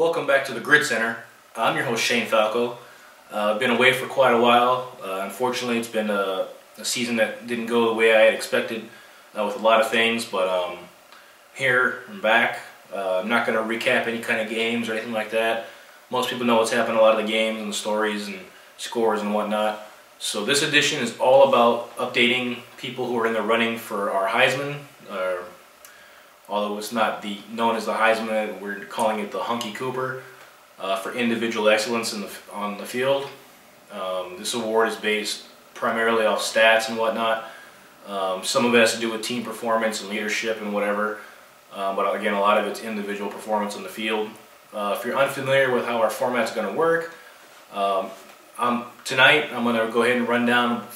Welcome back to the Gridcenter. I'm your host Shane Falco. I've been away for quite a while. Unfortunately, it's been a season that didn't go the way I had expected with a lot of things, but here I'm back. I'm not going to recap any kind of games or anything like that. Most people know what's happened, a lot of the games and the stories and scores and whatnot. So this edition is all about updating people who are in the running for our Heisman. Although it's not known as the Heisman, we're calling it the Hunkie Cooper for individual excellence on the field. This award is based primarily off stats and whatnot. Some of it has to do with team performance and leadership and whatever, but again, a lot of it's individual performance on the field. If you're unfamiliar with how our format's going to work, tonight I'm going to go ahead and run down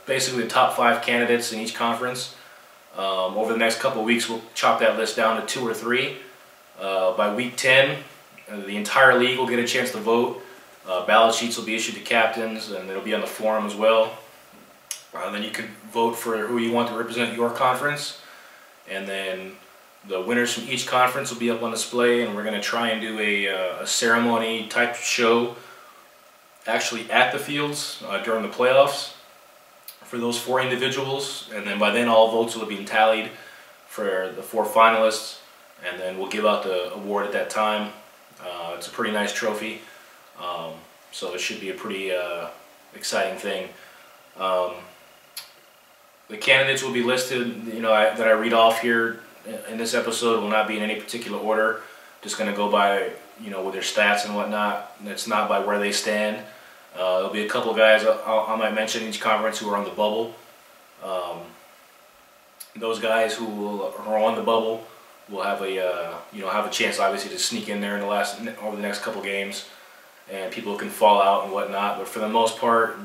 basically the top 5 candidates in each conference. Over the next couple of weeks, we'll chop that list down to 2 or 3. By week 10, the entire league will get a chance to vote. Ballot sheets will be issued to captains, and it'll be on the forum as well. Then you can vote for who you want to represent your conference, and then the winners from each conference will be up on display, and we're going to try and do a ceremony type show actually at the fields during the playoffs for those 4 individuals, and then by then all votes will have been tallied for the 4 finalists, and then we'll give out the award at that time. It's a pretty nice trophy, so it should be a pretty exciting thing. The candidates will be listed, that I read off here in this episode will not be in any particular order. Just going to go by, with their stats and whatnot. It's not by where they stand. There'll be a couple of guys I might mention in each conference who are on the bubble. Those guys who are on the bubble will have a chance, obviously, to sneak in there over the next couple games, and people can fall out and whatnot. But for the most part,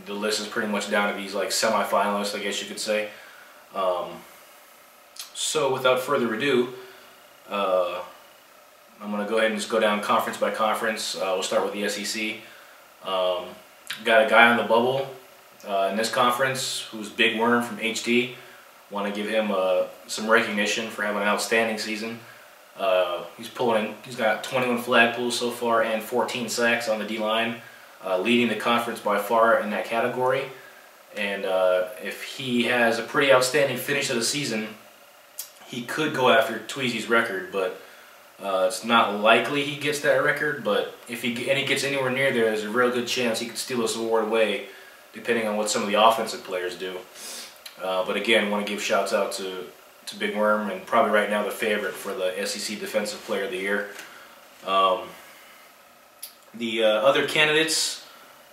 the list is pretty much down to these like semi-finalists, I guess you could say. So without further ado, I'm going to go ahead and just go down conference by conference. We'll start with the SEC. Got a guy on the bubble in this conference who's Big Worm from HD. Want to give him some recognition for having an outstanding season. He's got 21 flag pulls so far and 14 sacks on the D-line, leading the conference by far in that category. And if he has a pretty outstanding finish of the season, he could go after Tweezy's record, but it's not likely he gets that record. But if he gets anywhere near there, there's a real good chance he could steal this award away, depending on what some of the offensive players do. But again, I want to give shouts out to Big Worm, and probably right now the favorite for the SEC Defensive Player of the Year. The other candidates,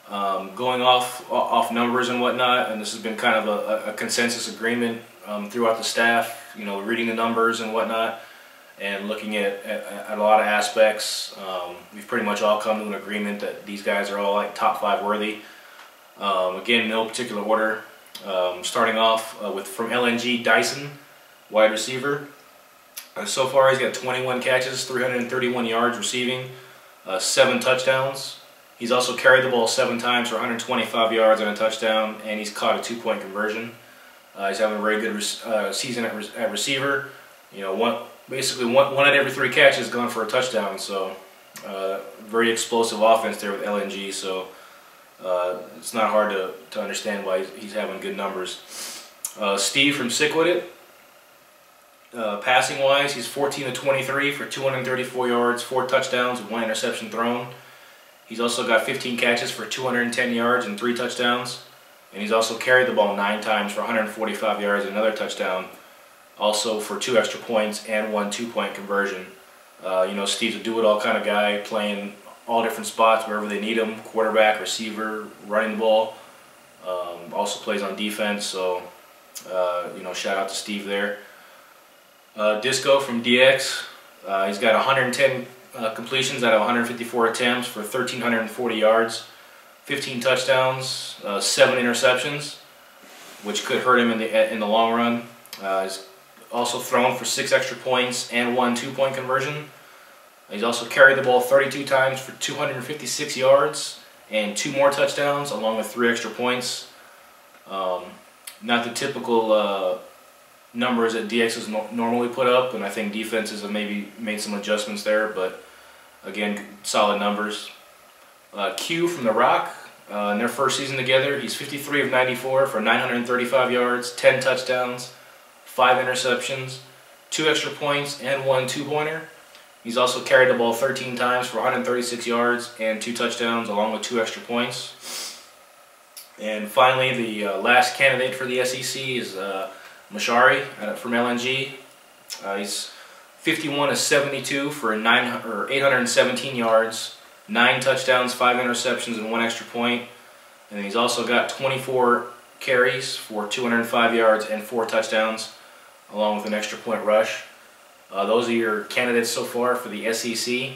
going off numbers and whatnot, and this has been kind of a consensus agreement throughout the staff. Reading the numbers and whatnot, and looking at a lot of aspects. We've pretty much all come to an agreement that these guys are all like top 5 worthy. Again, no particular order. Starting off from LNG, Dyson, wide receiver. So far he's got 21 catches, 331 yards receiving, 7 touchdowns. He's also carried the ball 7 times for 125 yards and a touchdown, and he's caught a 2-point conversion. He's having a very good season at receiver. Basically one out of every 3 catches has gone for a touchdown. So very explosive offense there with LNG. So it's not hard to understand why he's having good numbers. Steve from Sick With It. Passing wise, he's 14 of 23 for 234 yards, 4 touchdowns, and 1 interception thrown. He's also got 15 catches for 210 yards and 3 touchdowns. And he's also carried the ball 9 times for 145 yards and another touchdown. Also for 2 extra points and 1 2-point conversion. Steve's a do-it-all kind of guy, playing all different spots wherever they need him. Quarterback, receiver, running the ball. Also plays on defense, so shout out to Steve there. Disco from DX. He's got 110 completions out of 154 attempts for 1,340 yards. 15 touchdowns, 7 interceptions, which could hurt him in the long run. He's also thrown for 6 extra points and 1 2-point conversion. He's also carried the ball 32 times for 256 yards and 2 more touchdowns, along with 3 extra points. Not the typical numbers that DX has normally put up, and I think defenses have maybe made some adjustments there, but Again, solid numbers. Q from the Rock, in their first season together, he's 53 of 94 for 935 yards, 10 touchdowns, 5 interceptions, 2 extra points, and 1 two-pointer. He's also carried the ball 13 times for 136 yards and 2 touchdowns, along with 2 extra points. And finally, the last candidate for the SEC is Mashari from LNG. He's 51 of 72 for 817 yards, 9 touchdowns, 5 interceptions, and 1 extra point. And he's also got 24 carries for 205 yards and 4 touchdowns, along with an extra point rush. Those are your candidates so far for the SEC.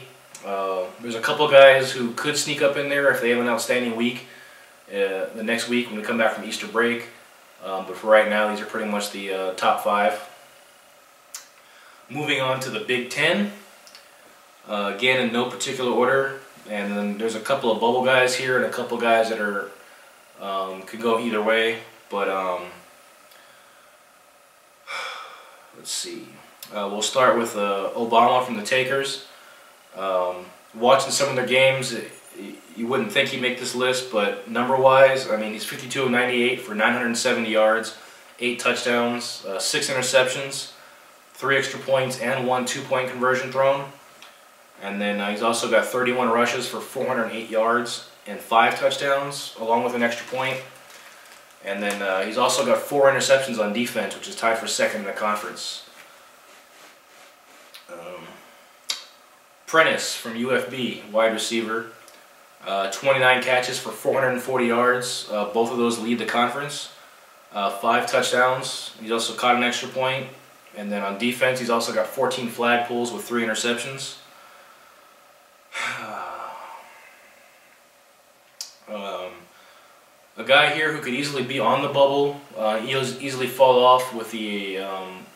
There's a couple guys who could sneak up in there if they have an outstanding week the next week when we come back from Easter break. But for right now, these are pretty much the top 5. Moving on to the Big Ten. Again, in no particular order. And then there's a couple of bubble guys here and a couple guys that are could go either way. But let's see. We'll start with Obama from the Takers. Watching some of their games, you wouldn't think he'd make this list, but number-wise, I mean, he's 52 of 98 for 970 yards, 8 touchdowns, 6 interceptions, 3 extra points, and 1 two-point conversion thrown. And then he's also got 31 rushes for 408 yards and 5 touchdowns, along with an extra point. And then he's also got 4 interceptions on defense, which is tied for second in the conference. Prentice from UFB, wide receiver, 29 catches for 440 yards. Both of those lead the conference. 5 touchdowns. He's also caught an extra point. And then on defense, he's also got 14 flag pulls with 3 interceptions. A guy here who could easily be on the bubble, easily fall off with the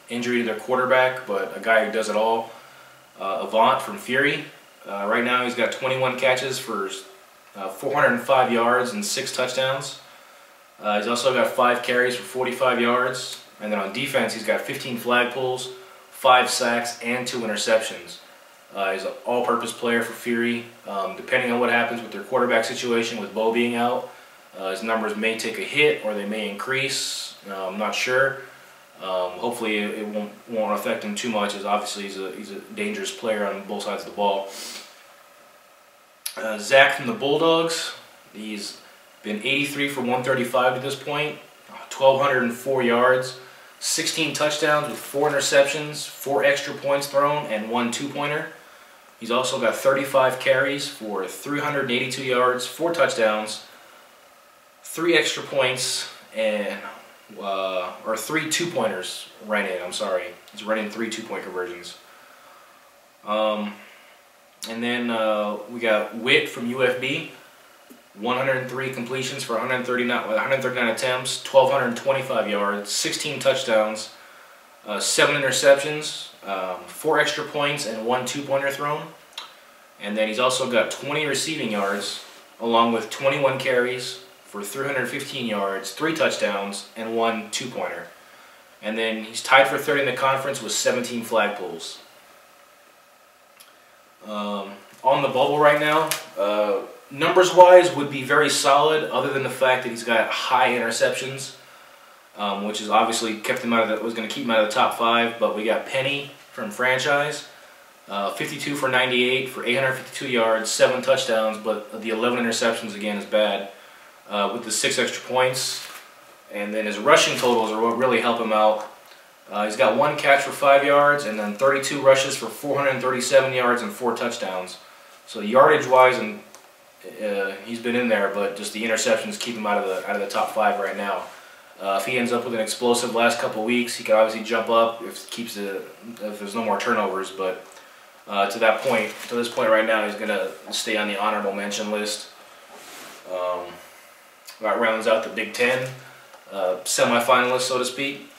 injury to their quarterback, but a guy who does it all. Avant from Fury. Right now he's got 21 catches for 405 yards and 6 touchdowns. He's also got 5 carries for 45 yards. And then on defense he's got 15 flag pulls, 5 sacks, and 2 interceptions. He's an all-purpose player for Fury. Depending on what happens with their quarterback situation with Bo being out, his numbers may take a hit or they may increase. I'm not sure. Hopefully it won't affect him too much, as obviously he's a dangerous player on both sides of the ball. Zach from the Bulldogs, he's been 83 for 135 to this point, 1,204 yards, 16 touchdowns with 4 interceptions, 4 extra points thrown, and 1 two-pointer. He's also got 35 carries for 382 yards, 4 touchdowns, 3 extra points, and or 3 two-pointers ran in, I'm sorry. He's running 3 two-point conversions. And then we got Witt from UFB. 103 completions for 139 attempts, 1,225 yards, 16 touchdowns, 7 interceptions, 4 extra points, and 1 two-pointer thrown. And then he's also got 20 receiving yards, along with 21 carries for 315 yards, 3 touchdowns, and 1 two-pointer. And then he's tied for third in the conference with 17 flag pulls. On the bubble right now, numbers-wise would be very solid, other than the fact that he's got high interceptions, which is obviously kept him out of was going to keep him out of the top 5. But we got Penny from Franchise, 52 for 98 for 852 yards, 7 touchdowns, but the 11 interceptions again is bad, with the 6 extra points. And then his rushing totals are what really help him out. He's got 1 catch for 5 yards, and then 32 rushes for 437 yards and 4 touchdowns. So yardage-wise, and he's been in there, but just the interceptions keep him out of the top 5 right now. If he ends up with an explosive last couple weeks, he could obviously jump up if there's no more turnovers. But to this point right now, he's gonna stay on the honorable mention list. That rounds out the Big Ten semi-finalists, so to speak.